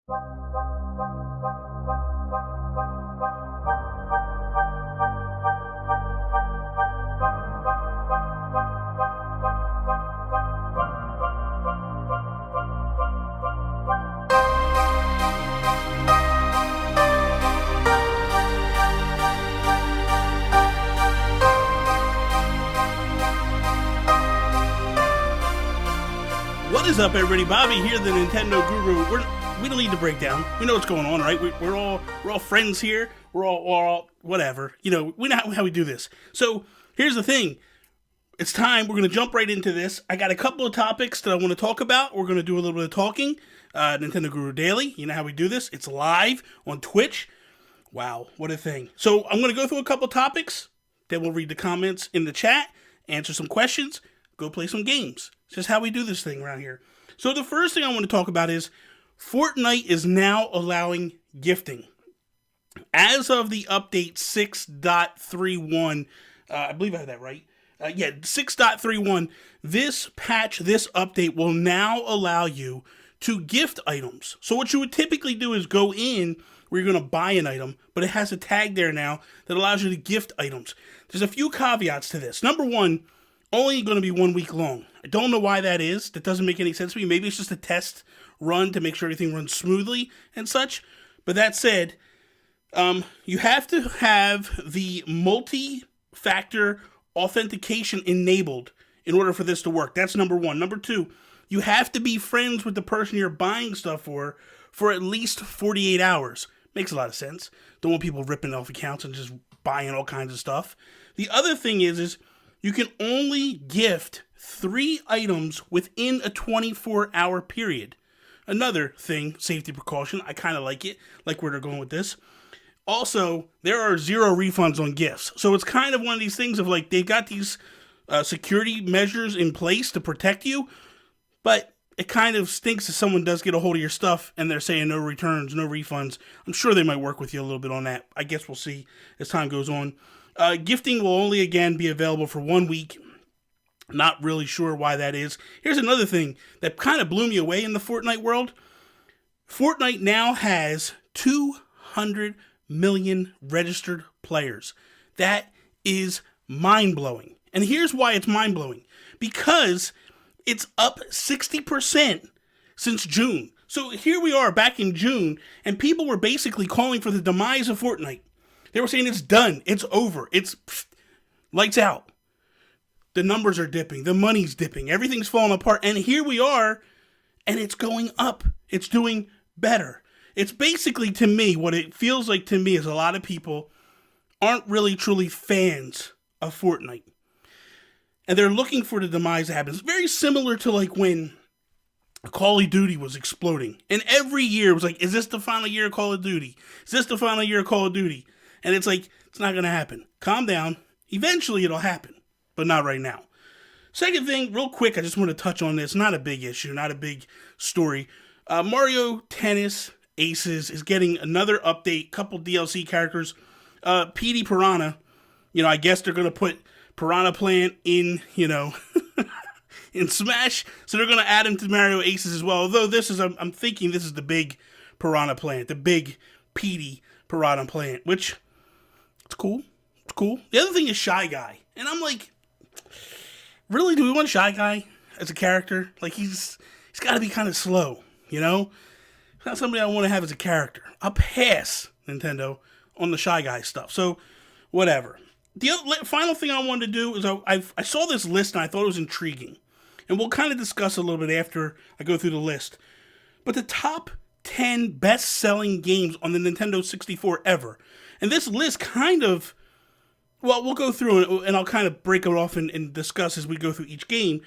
What is up, everybody? Bobby here, the Nintendo Guru. We don't need to break down. We know what's going on, right? We're all friends here. We're all whatever. You know, we know how we do this. So here's the thing. It's time. We're going to jump right into this. I got a couple of topics that I want to talk about. We're going to do a little bit of talking. Nintendo Guru Daily. You know how we do this. It's live on Twitch. Wow, what a thing. So I'm going to go through a couple topics. Then we'll read the comments in the chat, answer some questions, go play some games. It's just how we do this thing around here. So the first thing I want to talk about is Fortnite is now allowing gifting. As of the update 6.31, I believe I have that right. 6.31, this patch, this update will now allow you to gift items. So what you would typically do is go in where you're going to buy an item, but it has a tag there now that allows you to gift items. There's a few caveats to this. Number one, only going to be 1 week long. I don't know why that is. That doesn't make any sense to me. Maybe it's just a test run to make sure everything runs smoothly and such. But that said, you have to have the multi-factor authentication enabled in order for this to work. That's number one. Number two, you have to be friends with the person you're buying stuff for at least 48 hours. Makes a lot of sense. Don't want people ripping off accounts and just buying all kinds of stuff. The other thing is you can only gift 3 items within a 24-hour period. Another thing, safety precaution, I kind of like it, like where they're going with this. Also, there are 0 refunds on gifts. So it's kind of one of these things of like, they've got these security measures in place to protect you, but it kind of stinks if someone does get a hold of your stuff and they're saying no returns, no refunds. I'm sure they might work with you a little bit on that. I guess we'll see as time goes on. Gifting will only, again, be available for 1 week. Not really sure why that is. Here's another thing that kind of blew me away in the Fortnite world. Fortnite now has 200 million registered players. That is mind-blowing. And here's why it's mind-blowing. Because it's up 60% since June. So here we are back in June, and people were basically calling for the demise of Fortnite. They were saying it's done, it's over, it's lights out. The numbers are dipping, the money's dipping, everything's falling apart, and here we are, and it's going up. It's doing better. It's basically, to me, what it feels like to me is a lot of people aren't really truly fans of Fortnite. And they're looking for the demise that happens. Very similar to like when Call of Duty was exploding. And every year it was like, is this the final year of Call of Duty? Is this the final year of Call of Duty? And it's like, it's not going to happen. Calm down. Eventually it'll happen, but not right now. Second thing, real quick, I just want to touch on this. Not a big issue, not a big story. Mario Tennis Aces is getting another update, couple DLC characters. PD Piranha, I guess they're going to put Piranha Plant in, in Smash. So they're going to add him to Mario Aces as well. Although I'm thinking this is the big Piranha Plant, the big PD Piranha Plant, which it's cool. It's cool. The other thing is Shy Guy. And I'm like, really, do we want Shy Guy as a character? Like, he's got to be kind of slow, It's not somebody I want to have as a character. I'll pass, Nintendo, on the Shy Guy stuff. So, whatever. The final thing I wanted to do is I saw this list and I thought it was intriguing. And we'll kind of discuss a little bit after I go through the list. But the top 10 best-selling games on the Nintendo 64 ever. And this list kind of, well, we'll go through it and I'll kind of break it off and discuss as we go through each game.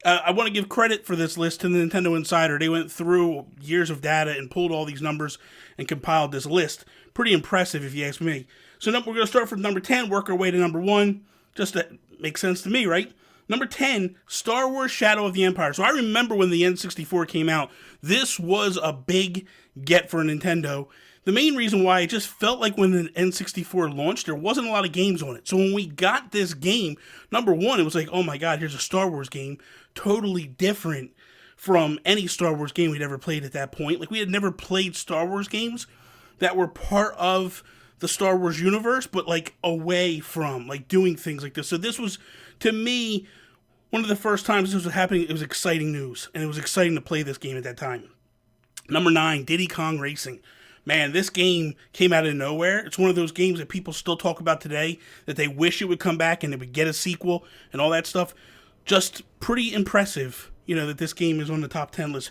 I want to give credit for this list to the Nintendo Insider. They went through years of data and pulled all these numbers and compiled this list. Pretty impressive if you ask me. So we're going to start from number 10, work our way to number 1. Just that makes sense to me, right? Number 10, Star Wars Shadow of the Empire. So I remember when the N64 came out, this was a big get for Nintendo. The main reason why it just felt like when the N64 launched, there wasn't a lot of games on it. So when we got this game, number 1, it was like, oh my god, here's a Star Wars game. Totally different from any Star Wars game we'd ever played at that point. Like, we had never played Star Wars games that were part of the Star Wars universe, but like away from like doing things like this. So this was, to me, one of the first times this was happening. It was exciting news, and it was exciting to play this game at that time. Number 9, Diddy Kong Racing. Man, this game came out of nowhere. It's one of those games that people still talk about today, that they wish it would come back and it would get a sequel and all that stuff. Just pretty impressive, that this game is on the top 10 list.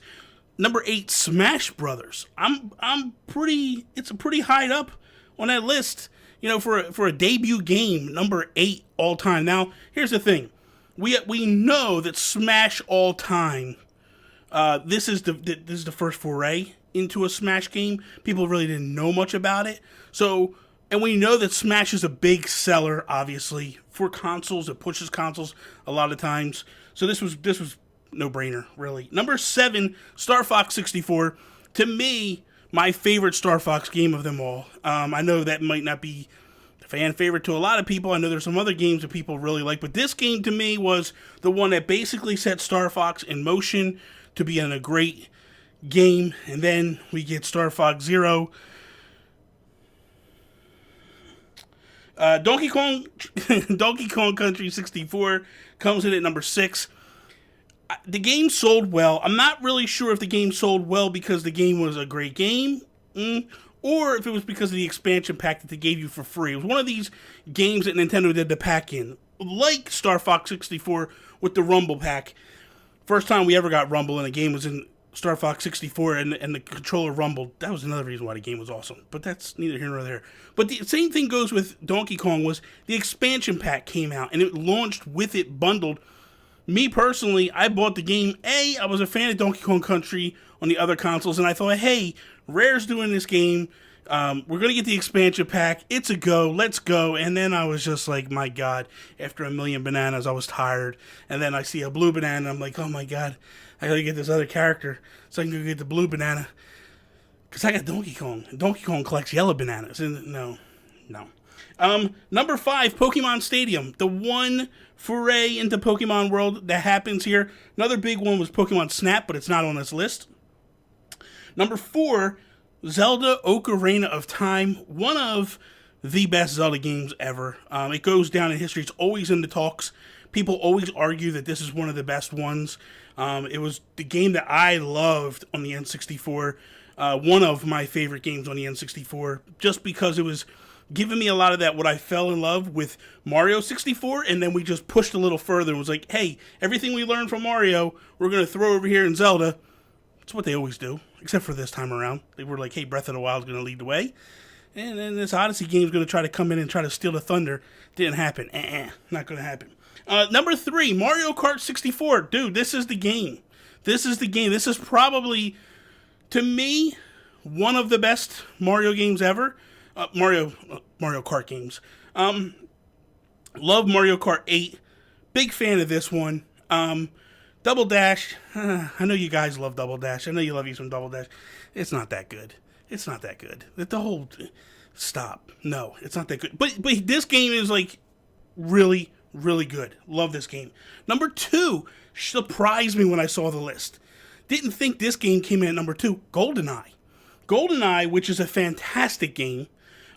Number 8, Smash Brothers. It's a pretty high up on that list, for a debut game. Number 8 all time. Now, here's the thing. We know that Smash all time, this is the first foray into a Smash game. People really didn't know much about it. So, and we know that Smash is a big seller, obviously, for consoles. It pushes consoles a lot of times. So this was no-brainer, really. Number 7, Star Fox 64. To me, my favorite Star Fox game of them all. I know that might not be a fan favorite to a lot of people. I know there's some other games that people really like, but this game to me was the one that basically set Star Fox in motion to be in a great game. And then we get Star Fox Zero. Donkey Kong Country 64 comes in at number 6. The game sold well. I'm not really sure if the game sold well because the game was a great game, or if it was because of the expansion pack that they gave you for free. It was one of these games that Nintendo did the pack in, like Star Fox 64 with the Rumble pack. First time we ever got Rumble in a game was in Star Fox 64, and the controller rumbled. That was another reason why the game was awesome, but that's neither here nor there. But the same thing goes with Donkey Kong. Was the expansion pack came out, and it launched with it bundled. Me personally, I bought the game. I was a fan of Donkey Kong Country on the other consoles, and I thought, hey, Rare's doing this game. We're going to get the expansion pack. It's a go. Let's go. And then I was just like, my God, after a million bananas, I was tired. And then I see a blue banana, and I'm like, oh my God, I got to get this other character so I can go get the blue banana. Because I got Donkey Kong. And Donkey Kong collects yellow bananas. And no. Number 5, Pokemon Stadium. The one foray into Pokemon World that happens here. Another big one was Pokemon Snap, but it's not on this list. Number 4, Zelda Ocarina of Time. One of the best Zelda games ever. It goes down in history. It's always in the talks. People always argue that this is one of the best ones. It was the game that I loved on the N64. One of my favorite games on the N64. Just because it was giving me a lot of that, what I fell in love with Mario 64, and then we just pushed a little further and was like, hey, everything we learned from Mario, we're going to throw over here in Zelda. That's what they always do, except for this time around. They were like, hey, Breath of the Wild is going to lead the way, and then this Odyssey game is going to try to come in and try to steal the thunder. Didn't happen. Not going to happen. Number 3, Mario Kart 64. Dude, this is the game. This is probably, to me, one of the best Mario games ever. Mario Kart games. Love Mario Kart 8. Big fan of this one. Double Dash. I know you guys love Double Dash. I know you love you some Double Dash. It's not that good. The whole... Stop. No, it's not that good. But this game is like really, really good. Love this game. Number 2 surprised me when I saw the list. Didn't think this game came in at number 2. GoldenEye, which is a fantastic game.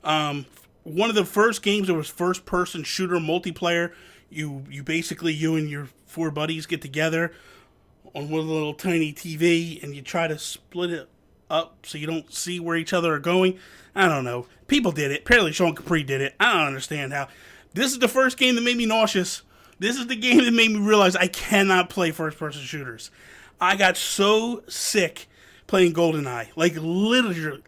One of the first games that was first-person shooter multiplayer. You basically, you and your 4 buddies get together on one little tiny TV, and you try to split it up so you don't see where each other are going. I don't know. People did it. Apparently Sean Capri did it. I don't understand how. This is the first game that made me nauseous. This is the game that made me realize I cannot play first-person shooters. I got so sick playing GoldenEye. Like, literally,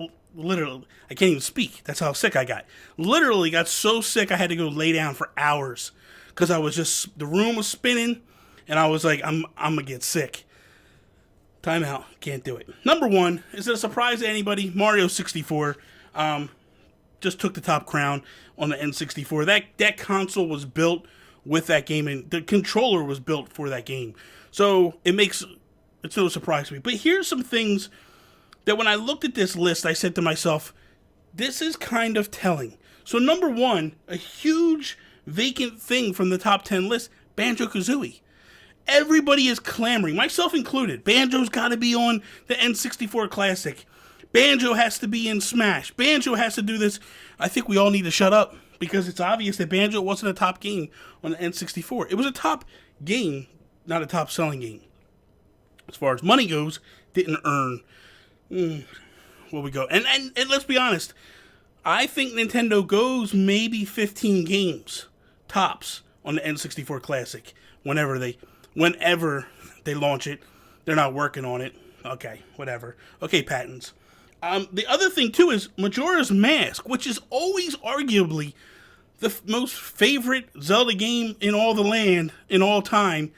I can't even speak. That's how sick I got. Literally got so sick I had to go lay down for hours. Because I was just, the room was spinning, and I was like, I'm going to get sick. Time out. Can't do it. Number 1, is it a surprise to anybody? Mario 64. Just took the top crown on the N64. That console was built with that game, and the controller was built for that game. So it's no surprise to me. But here's some things that when I looked at this list, I said to myself, this is kind of telling. So number 1, a huge vacant thing from the top 10 list, Banjo-Kazooie. Everybody is clamoring, myself included. Banjo's got to be on the N64 Classic. Banjo has to be in Smash. Banjo has to do this. I think we all need to shut up because it's obvious that Banjo wasn't a top game on the N64. It was a top game, not a top selling game. As far as money goes, didn't earn. Where we go. And let's be honest. I think Nintendo goes maybe 15 games tops on the N64 Classic whenever they launch it. They're not working on it. Okay, whatever. Okay, patents. The other thing too is Majora's Mask, which is always arguably the most favorite Zelda game in all the land in all time.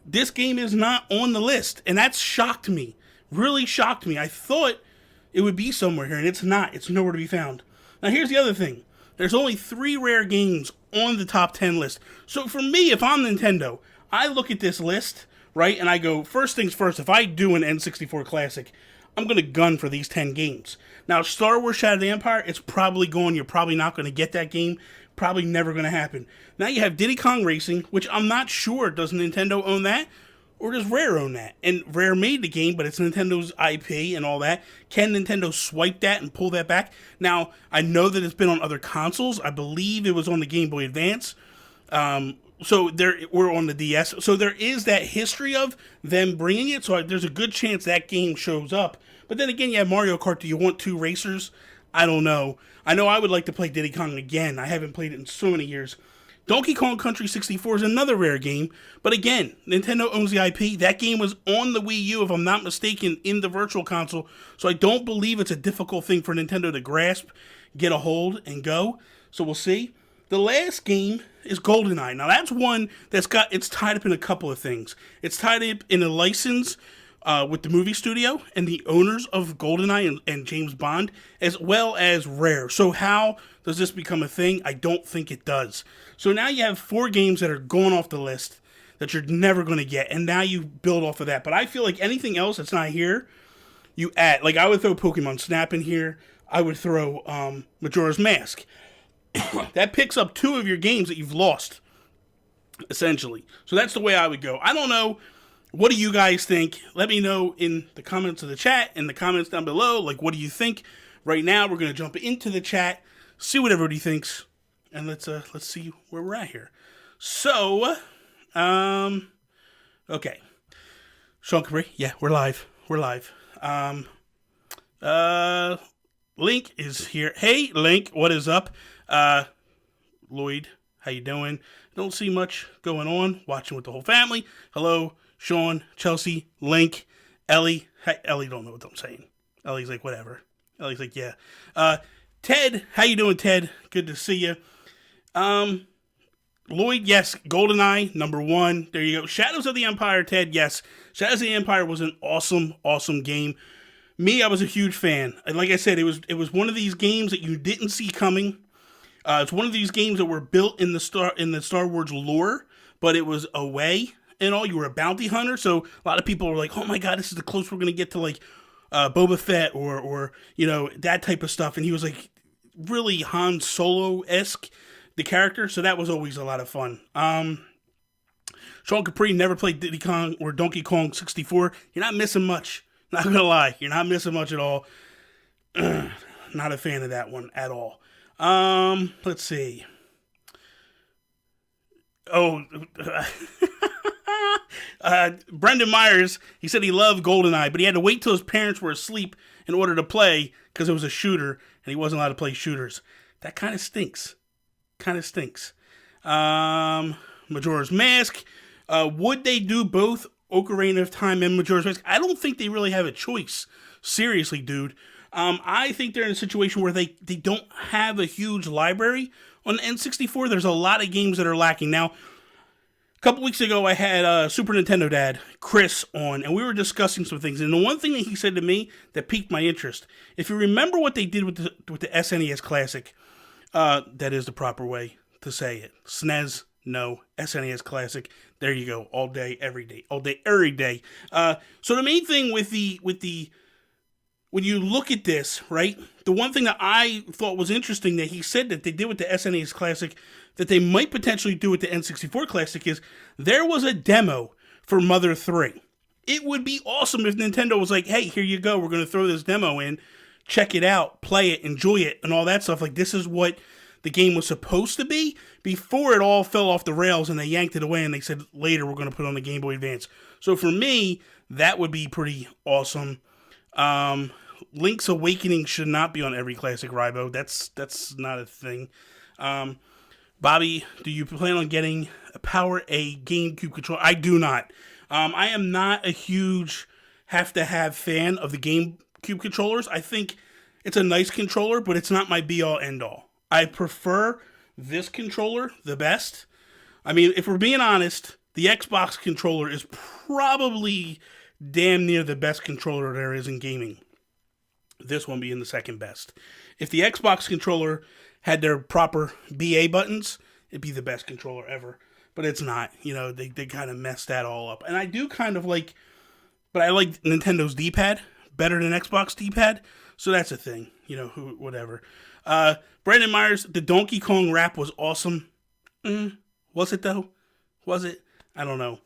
This game is not on the list, and that shocked me. Really shocked me. I thought it would be somewhere here, and it's not. It's nowhere to be found. Now, here's the other thing. There's only 3 rare games on the top 10 list. So for me, if I'm Nintendo, I look at this list, right, and I go, first things first, if I do an N64 Classic, I'm going to gun for these 10 games. Now, Star Wars Shadow of the Empire, it's probably gone. You're probably not going to get that game. Probably never going to happen. Now you have Diddy Kong Racing, which I'm not sure, does Nintendo own that? Or does Rare own that? And Rare made the game, but it's Nintendo's IP and all that. Can Nintendo swipe that and pull that back? Now, I know that it's been on other consoles. I believe it was on the Game Boy Advance. We're on the DS. So there is that history of them bringing it. So there's a good chance that game shows up. But then again, you have Mario Kart. Do you want 2 racers? I don't know. I know I would like to play Diddy Kong again. I haven't played it in so many years. Donkey Kong Country 64 is another rare game. But again, Nintendo owns the IP. That game was on the Wii U, if I'm not mistaken, in the Virtual Console. So I don't believe it's a difficult thing for Nintendo to grasp, get a hold, and go. So we'll see. The last game is GoldenEye. Now that's one it's tied up in a couple of things. It's tied up in a license with the movie studio and the owners of GoldenEye and James Bond, as well as Rare. So how does this become a thing? I don't think it does. So now you have 4 games that are going off the list that you're never going to get, and now you build off of that. But I feel like anything else that's not here, you add. Like I would throw Pokemon Snap in here. I would throw Majora's Mask. That picks up 2 of your games that you've lost, essentially. So that's the way I would go. I don't know. What do you guys think? Let me know in the comments of the chat, in the comments down below. Like, what do you think? Right now, we're going to jump into the chat, see what everybody thinks, and let's see where we're at here. So, okay. Sean Capri, yeah, we're live. We're live. Link is here. Hey, Link, what is up? Lloyd, how you doing? Don't see much going on. Watching with the whole family. Hello, Sean, Chelsea, Link, Ellie. Hey, Ellie don't know what I'm saying. Ellie's like, whatever. Ellie's like, yeah. Ted, how you doing, Ted? Good to see you. Lloyd, yes. GoldenEye, number 1. There you go. Shadows of the Empire, Ted, yes. Shadows of the Empire was an awesome, awesome game. Me, I was a huge fan. And like I said, it was one of these games that you didn't see coming. It's one of these games that were built in the Star Wars lore, but it was away and all. You were a bounty hunter, so a lot of people were like, "Oh my god, this is the closest we're gonna get to like Boba Fett or you know that type of stuff." And he was like really Han Solo-esque, the character. So that was always a lot of fun. Sean Capri never played Diddy Kong or Donkey Kong 64. You're not missing much. Not gonna lie, you're not missing much at all. Not a fan of that one at all. Let's see. Oh, Brendan Myers, he said he loved GoldenEye, but he had to wait till his parents were asleep in order to play because it was a shooter and he wasn't allowed to play shooters. That kind of stinks. Majora's Mask. Would they do both Ocarina of Time and Majora's Mask? I don't think they really have a choice. Seriously, dude. I think they're in a situation where they don't have a huge library on the N64. There's a lot of games that are lacking. Now, a couple weeks ago, I had Super Nintendo Dad, Chris, on, and we were discussing some things. And the one thing that he said to me that piqued my interest, if you remember what they did with the SNES Classic, that is the proper way to say it. SNES, no. SNES Classic, there you go. All day, every day. All day, every day. So the main thing with the when you look at this, right, the one thing that I thought was interesting that he said that they did with the SNES Classic that they might potentially do with the N64 Classic is there was a demo for Mother 3. It would be awesome if Nintendo was like, hey, here you go. We're going to throw this demo in. Check it out. Play it. Enjoy it. And all that stuff. Like, this is what the game was supposed to be before it all fell off the rails and they yanked it away and they said, later, we're going to put it on the Game Boy Advance. So for me, that would be pretty awesome. Link's Awakening should not be on every classic Rybo. That's not a thing. Bobby, do you plan on getting a GameCube controller? I do not. I am not a huge have-to-have fan of the GameCube controllers. I think it's a nice controller, but it's not my be-all, end-all. I prefer this controller the best. I mean, if we're being honest, the Xbox controller is probably damn near the best controller there is in gaming. This one being the second best. If the Xbox controller had their proper BA buttons, it'd be the best controller ever. But it's not. You know, they kind of messed that all up. And I do kind of like, but I like Nintendo's D-pad better than Xbox D-pad. So that's a thing. You know, whatever. Brandon Myers, the Donkey Kong rap was awesome. Was it though? Was it? I don't know.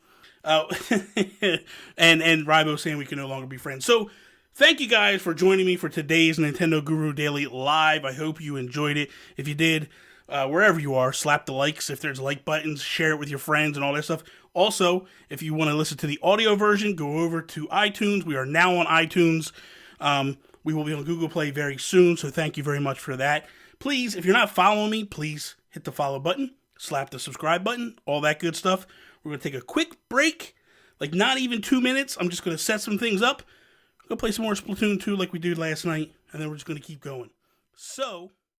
And Rybo saying we can no longer be friends. So thank you guys for joining me for today's Nintendo Guru Daily Live. I hope you enjoyed it. If you did, wherever you are, slap the likes. If there's like buttons, share it with your friends and all that stuff. Also, if you want to listen to the audio version, go over to iTunes. We are now on iTunes. We will be on Google Play very soon, so thank you very much for that. Please, if you're not following me, please hit the follow button, slap the subscribe button, all that good stuff. We're going to take a quick break, like not even 2 minutes. I'm just going to set some things up. Go play some more Splatoon 2 like we did last night, and then we're just going to keep going. So